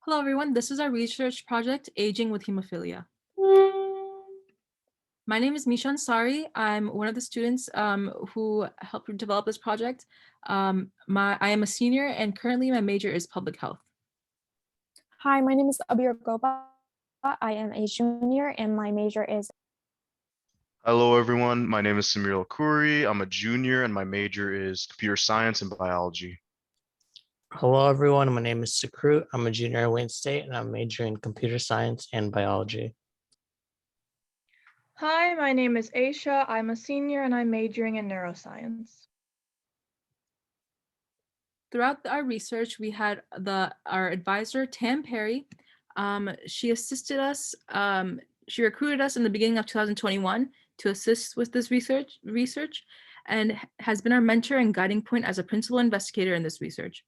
Hello, everyone. This is our research project, Aging with Hemophilia. My name is Mishan Sari. I'm one of the students who helped develop this project. I am a senior, and currently my major is public health. Hi, my name is Abir Gopa. I am a junior, and my major is. Hello, everyone. My name is Samir Al-Khoury. I'm a junior, and my major is computer science and biology. Hello, everyone. My name is Sukrut. I'm a junior at Wayne State, and I'm majoring in computer science and biology. Hi, my name is Aisha. I'm a senior, and I'm majoring in neuroscience. Throughout our research, we had our advisor, Tam Perry. She assisted us. She recruited us in the beginning of 2021 to assist with this research, and has been our mentor and guiding point as a principal investigator in this research.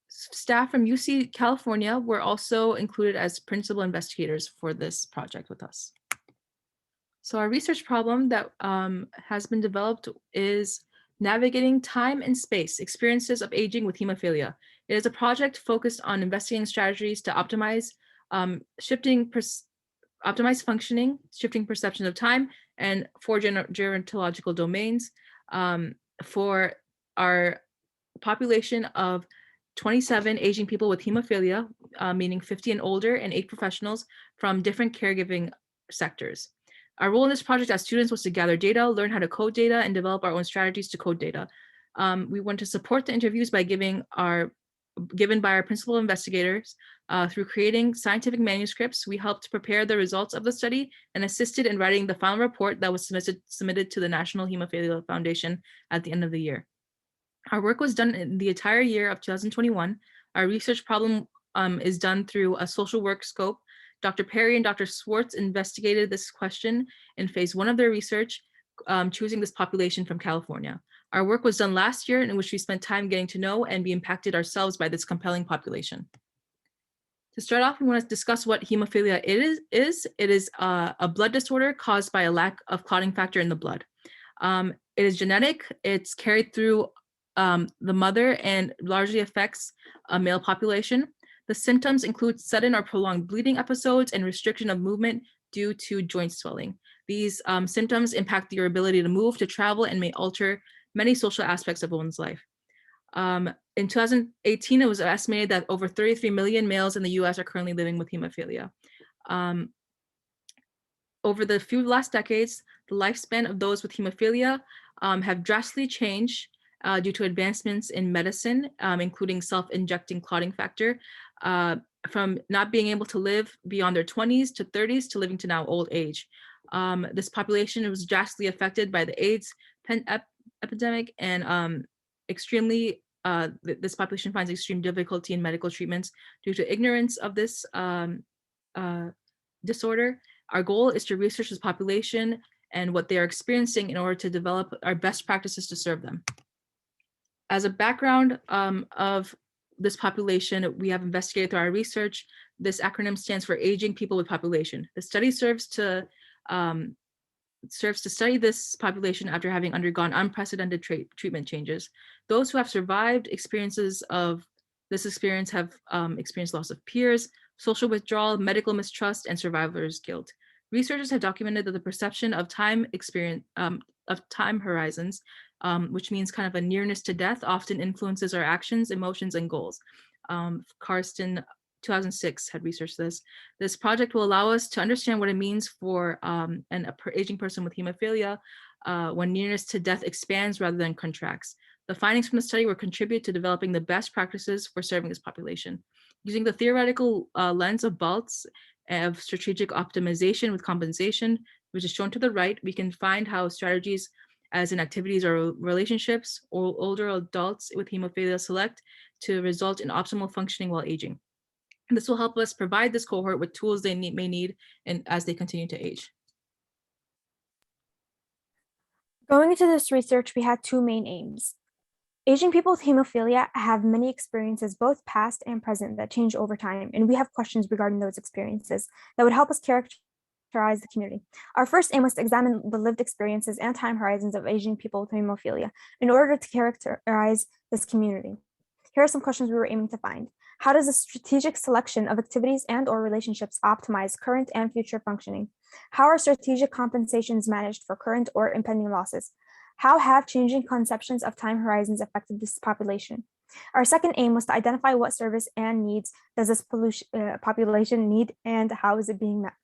Staff from UC California were also included as principal investigators for this project with us. So our research problem that has been developed is navigating time and space, experiences of aging with hemophilia. It is a project focused on investigating strategies to optimize optimize functioning, shifting perception of time, and for gerontological domains for our population of 27 aging people with hemophilia, meaning 50 and older, and 8 professionals from different caregiving sectors. Our role in this project as students was to gather data, learn how to code data, and develop our own strategies to code data. We want to support the interviews by given by our principal investigators through creating scientific manuscripts. We helped prepare the results of the study and assisted in writing the final report that was submitted to the National Hemophilia Foundation at the end of the year. Our work was done in the entire year of 2021. Our research problem is done through a social work scope. Dr. Perry and Dr. Swartz investigated this question in phase 1 of their research, choosing this population from California. Our work was done last year, in which we spent time getting to know and be impacted ourselves by this compelling population. To start off, we want to discuss what hemophilia is. It is a blood disorder caused by a lack of clotting factor in the blood. It is genetic. It's carried through the mother and largely affects a male population. The symptoms include sudden or prolonged bleeding episodes and restriction of movement due to joint swelling. These symptoms impact your ability to move, to travel, and may alter many social aspects of one's life. In 2018, it was estimated that over 33 million males in the US are currently living with hemophilia. Over the last decades, the lifespan of those with hemophilia have drastically changed due to advancements in medicine, including self-injecting clotting factor, from not being able to live beyond their 20s to 30s to living to now old age. This population was drastically affected by the AIDS epidemic, and this population finds extreme difficulty in medical treatments due to ignorance of this disorder. Our goal is to research this population and what they are experiencing in order to develop our best practices to serve them. As a background of this population, we have investigated through our research. This acronym stands for Aging People with Population. The study serves to study this population after having undergone unprecedented treatment changes. Those who have survived experiences of this experience have experienced loss of peers, social withdrawal, medical mistrust, and survivor's guilt. Researchers have documented that the perception of time horizons, which means kind of a nearness to death, often influences our actions, emotions, and goals. Karsten, 2006, had researched this. This project will allow us to understand what it means for an aging person with hemophilia when nearness to death expands rather than contracts. The findings from the study will contribute to developing the best practices for serving this population. Using the theoretical lens of BALTS of strategic optimization with compensation, which is shown to the right, we can find how strategies as in activities or relationships or older adults with hemophilia select to result in optimal functioning while aging. And this will help us provide this cohort with tools they may need as they continue to age. Going into this research, we had 2 main aims. Aging people with hemophilia have many experiences, both past and present, that change over time, and we have questions regarding those experiences that would help us characterize the community. Our first aim was to examine the lived experiences and time horizons of aging people with hemophilia in order to characterize this community. Here are some questions we were aiming to find. How does the strategic selection of activities and/or relationships optimize current and future functioning? How are strategic compensations managed for current or impending losses? How have changing conceptions of time horizons affected this population? Our second aim was to identify what service and needs does this population need and how is it being met.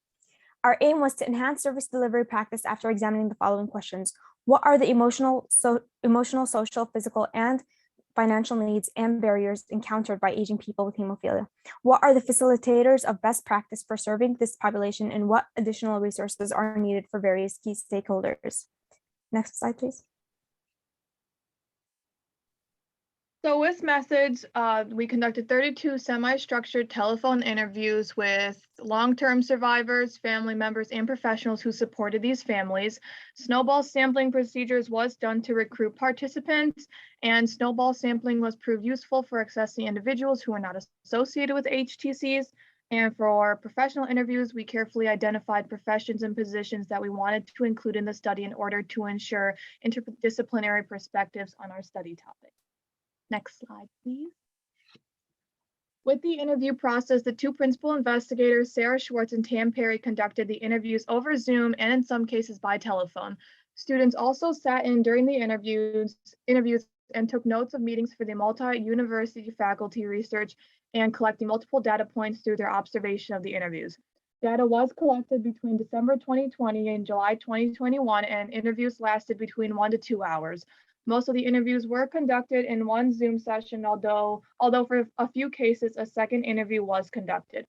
Our aim was to enhance service delivery practice after examining the following questions. What are the emotional, social, physical, and financial needs and barriers encountered by aging people with hemophilia? What are the facilitators of best practice for serving this population, and what additional resources are needed for various key stakeholders? Next slide, please. So with methods, we conducted 32 semi-structured telephone interviews with long-term survivors, family members, and professionals who supported these families. Snowball sampling procedures was done to recruit participants, and snowball sampling was proved useful for accessing individuals who are not associated with HTCs. And for professional interviews, we carefully identified professions and positions that we wanted to include in the study in order to ensure interdisciplinary perspectives on our study topic. Next slide, please. With the interview process, the two principal investigators, Sarah Schwartz and Tam Perry, conducted the interviews over Zoom and in some cases by telephone. Students also sat in during the interviews and took notes of meetings for the multi-university faculty research and collecting multiple data points through their observation of the interviews. Data was collected between December 2020 and July 2021, and interviews lasted between 1 to 2 hours. Most of the interviews were conducted in one Zoom session, although for a few cases, a second interview was conducted.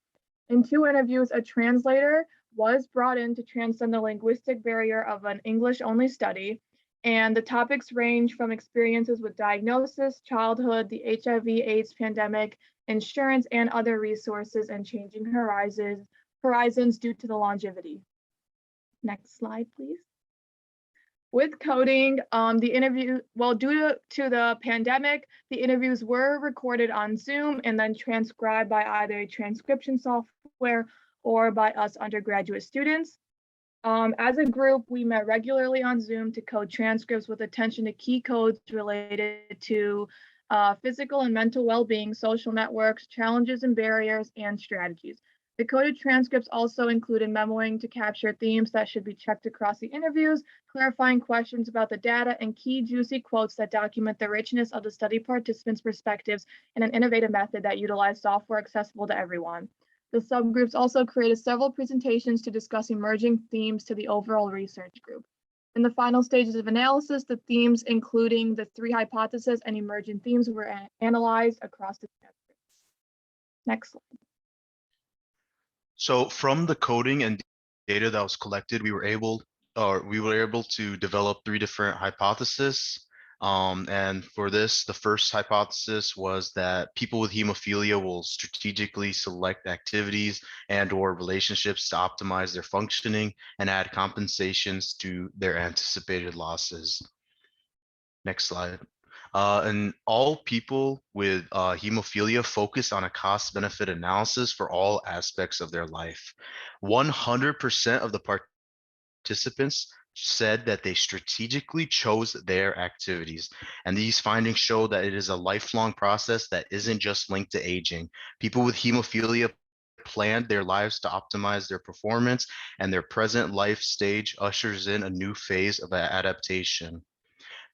In 2 interviews, a translator was brought in to transcend the linguistic barrier of an English-only study, and the topics range from experiences with diagnosis, childhood, the HIV/AIDS pandemic, insurance, and other resources, and changing horizons due to the longevity. Next slide, please. With coding, due to the pandemic, the interviews were recorded on Zoom and then transcribed by either transcription software or by us undergraduate students. As a group, we met regularly on Zoom to code transcripts with attention to key codes related to physical and mental well-being, social networks, challenges and barriers, and strategies. The coded transcripts also included memoing to capture themes that should be checked across the interviews, clarifying questions about the data, and key juicy quotes that document the richness of the study participants' perspectives in an innovative method that utilized software accessible to everyone. The subgroups also created several presentations to discuss emerging themes to the overall research group. In the final stages of analysis, the themes, including the 3 hypotheses and emerging themes, were analyzed across the transcripts. Next slide. So from the coding and data that was collected, we were able to develop 3 different hypotheses. And for this, the first hypothesis was that people with hemophilia will strategically select activities and/or relationships to optimize their functioning and add compensations to their anticipated losses. Next slide. And all people with hemophilia focus on a cost-benefit analysis for all aspects of their life. 100% of the participants said that they strategically chose their activities. And these findings show that it is a lifelong process that isn't just linked to aging. People with hemophilia planned their lives to optimize their performance, and their present life stage ushers in a new phase of adaptation.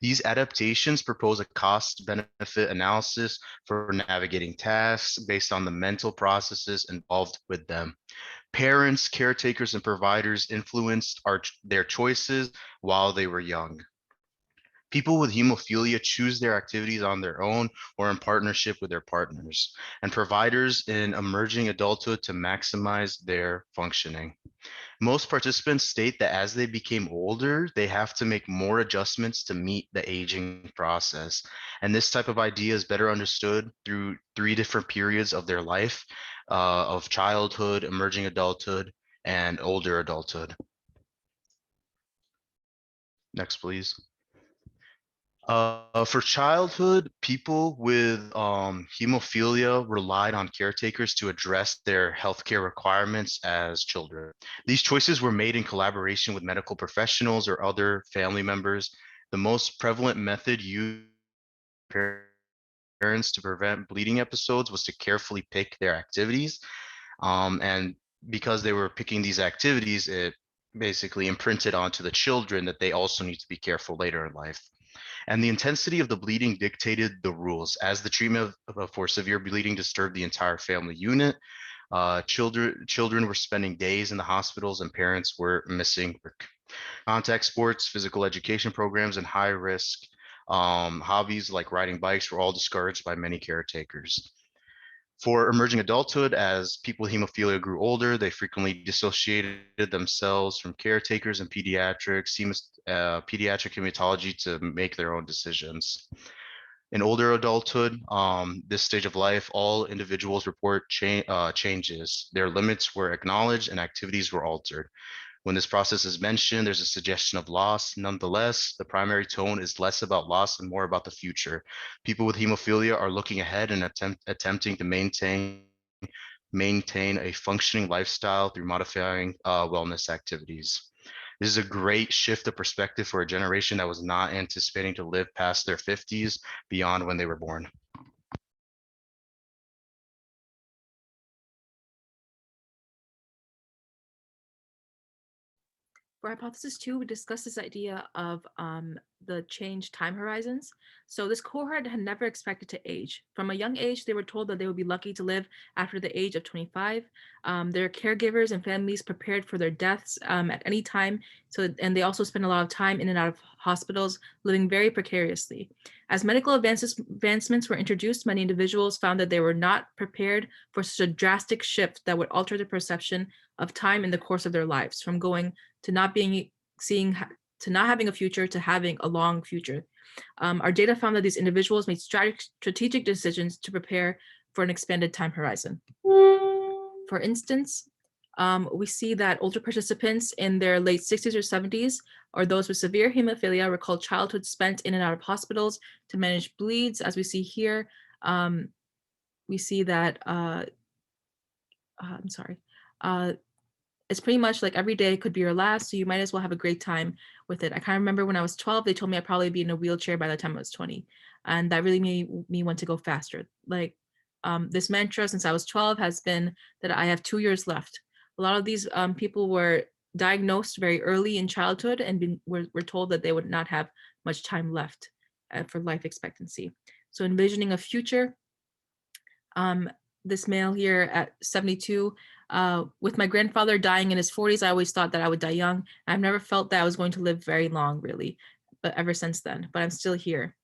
These adaptations propose a cost-benefit analysis for navigating tasks based on the mental processes involved with them. Parents, caretakers, and providers influenced their choices while they were young. People with hemophilia choose their activities on their own or in partnership with their partners, and providers in emerging adulthood to maximize their functioning. Most participants state that as they became older, they have to make more adjustments to meet the aging process. And this type of idea is better understood through 3 different periods of their life, of childhood, emerging adulthood, and older adulthood. Next, please. For childhood, people with hemophilia relied on caretakers to address their healthcare requirements as children. These choices were made in collaboration with medical professionals or other family members. The most prevalent method used parents to prevent bleeding episodes was to carefully pick their activities. And because they were picking these activities, it basically imprinted onto the children that they also need to be careful later in life. And the intensity of the bleeding dictated the rules. As the treatment for severe bleeding disturbed the entire family unit, children were spending days in the hospitals and parents were missing work. Contact sports, physical education programs, and high risk hobbies like riding bikes were all discouraged by many caretakers. For emerging adulthood, as people with hemophilia grew older, they frequently dissociated themselves from caretakers and pediatric hematology to make their own decisions. In older adulthood, this stage of life, all individuals report changes. Their limits were acknowledged and activities were altered. When this process is mentioned, there's a suggestion of loss. Nonetheless, the primary tone is less about loss and more about the future. People with hemophilia are looking ahead and attempting to maintain a functioning lifestyle through modifying wellness activities. This is a great shift of perspective for a generation that was not anticipating to live past their 50s beyond when they were born. For hypothesis 2, we discussed this idea of the changed time horizons. So this cohort had never expected to age. From a young age, they were told that they would be lucky to live after the age of 25. Their caregivers and families prepared for their deaths at any time. And they also spent a lot of time in and out of hospitals, living very precariously. As medical advancements were introduced, many individuals found that they were not prepared for such a drastic shift that would alter the perception of time in the course of their lives, from going to not having a future to having a long future. Our data found that these individuals made strategic decisions to prepare for an expanded time horizon. For instance, we see that older participants in their late 60s or 70s, or those with severe hemophilia, recall childhood spent in and out of hospitals to manage bleeds. As we see here, we see that, it's pretty much like every day could be your last, so you might as well have a great time with it. I kind of remember when I was 12, they told me I'd probably be in a wheelchair by the time I was 20. And that really made me want to go faster. Like this mantra since I was 12 has been that I have 2 years left. A lot of these people were diagnosed very early in childhood and were told that they would not have much time left for life expectancy. So envisioning a future, this male here at 72, with my grandfather dying in his 40s, I always thought that I would die young. I've never felt that I was going to live very long, really, but ever since then, but I'm still here.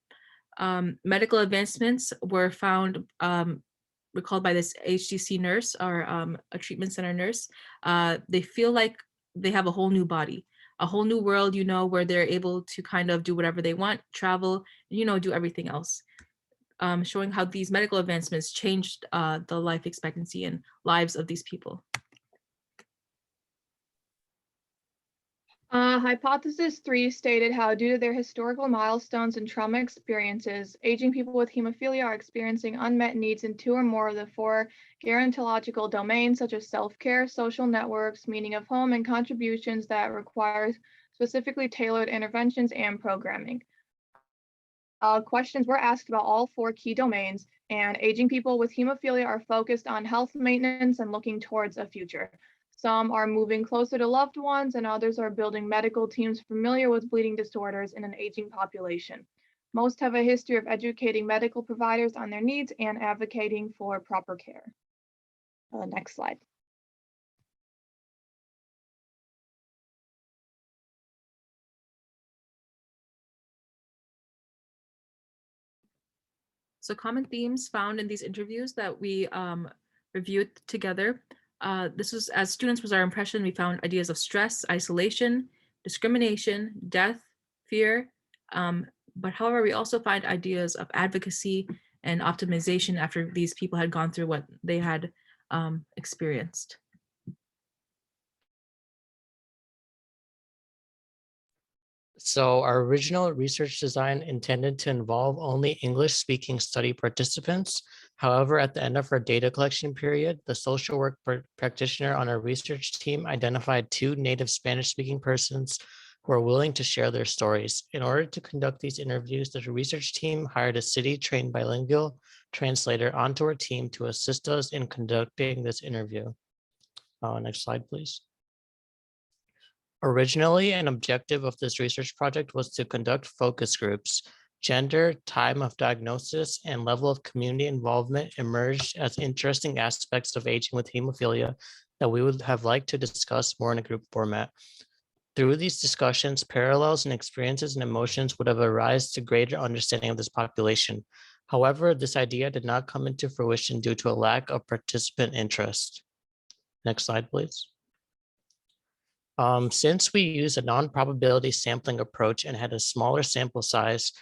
Medical advancements were found, recalled by this HTC nurse, or a treatment center nurse. They feel like they have a whole new body, a whole new world, where they're able to kind of do whatever they want, travel, do everything else. Showing how these medical advancements changed the life expectancy and lives of these people. Hypothesis 3 stated how, due to their historical milestones and trauma experiences, aging people with hemophilia are experiencing unmet needs in 2 or more of the 4 gerontological domains, such as self-care, social networks, meaning of home, and contributions that require specifically tailored interventions and programming. Questions were asked about all 4 key domains, and aging people with hemophilia are focused on health maintenance and looking towards a future. Some are moving closer to loved ones, and others are building medical teams familiar with bleeding disorders in an aging population. Most have a history of educating medical providers on their needs and advocating for proper care. Next slide. So common themes found in these interviews that we reviewed together. This was, as students, was our impression. We found ideas of stress, isolation, discrimination, death, fear. But however, we also find ideas of advocacy and optimization after these people had gone through what they had experienced. So our original research design intended to involve only English-speaking study participants. However, at the end of our data collection period, the social work practitioner on our research team identified 2 native Spanish-speaking persons who are willing to share their stories. In order to conduct these interviews, the research team hired a city-trained bilingual translator onto our team to assist us in conducting this interview. Next slide, please. Originally, an objective of this research project was to conduct focus groups. Gender, time of diagnosis, and level of community involvement emerged as interesting aspects of aging with hemophilia that we would have liked to discuss more in a group format. Through these discussions, parallels and experiences and emotions would have arisen to greater understanding of this population. However, this idea did not come into fruition due to a lack of participant interest. Next slide, please. Since we used a non-probability sampling approach and had a smaller sample size,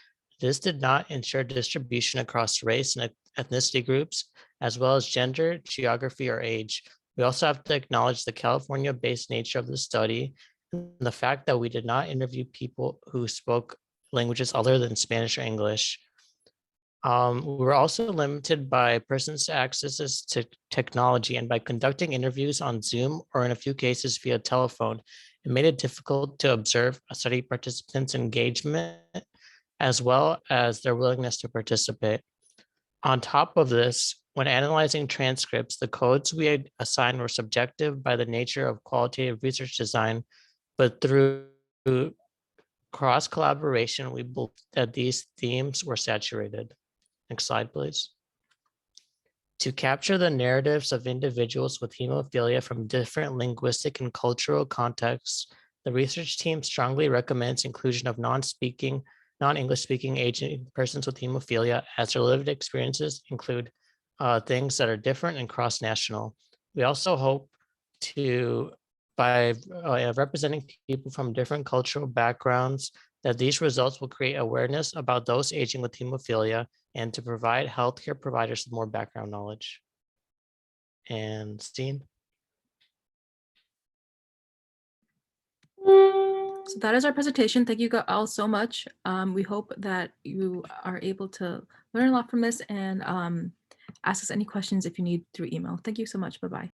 this did not ensure distribution across race and ethnicity groups, as well as gender, geography, or age. We also have to acknowledge the California-based nature of the study and the fact that we did not interview people who spoke languages other than Spanish or English. We were also limited by persons' access to technology, and by conducting interviews on Zoom or in a few cases via telephone, it made it difficult to observe study participants' engagement as well as their willingness to participate. On top of this, when analyzing transcripts, the codes we had assigned were subjective by the nature of qualitative research design, but through cross collaboration, we believe that these themes were saturated. Next slide, please. To capture the narratives of individuals with hemophilia from different linguistic and cultural contexts, the research team strongly recommends inclusion of non-English speaking aging persons with hemophilia, as their lived experiences include things that are different and cross-national. We also hope to, by representing people from different cultural backgrounds, that these results will create awareness about those aging with hemophilia and to provide healthcare providers with more background knowledge. And Steen. So that is our presentation. Thank you all so much. We hope that you are able to learn a lot from this and ask us any questions if you need through email. Thank you so much. Bye-bye.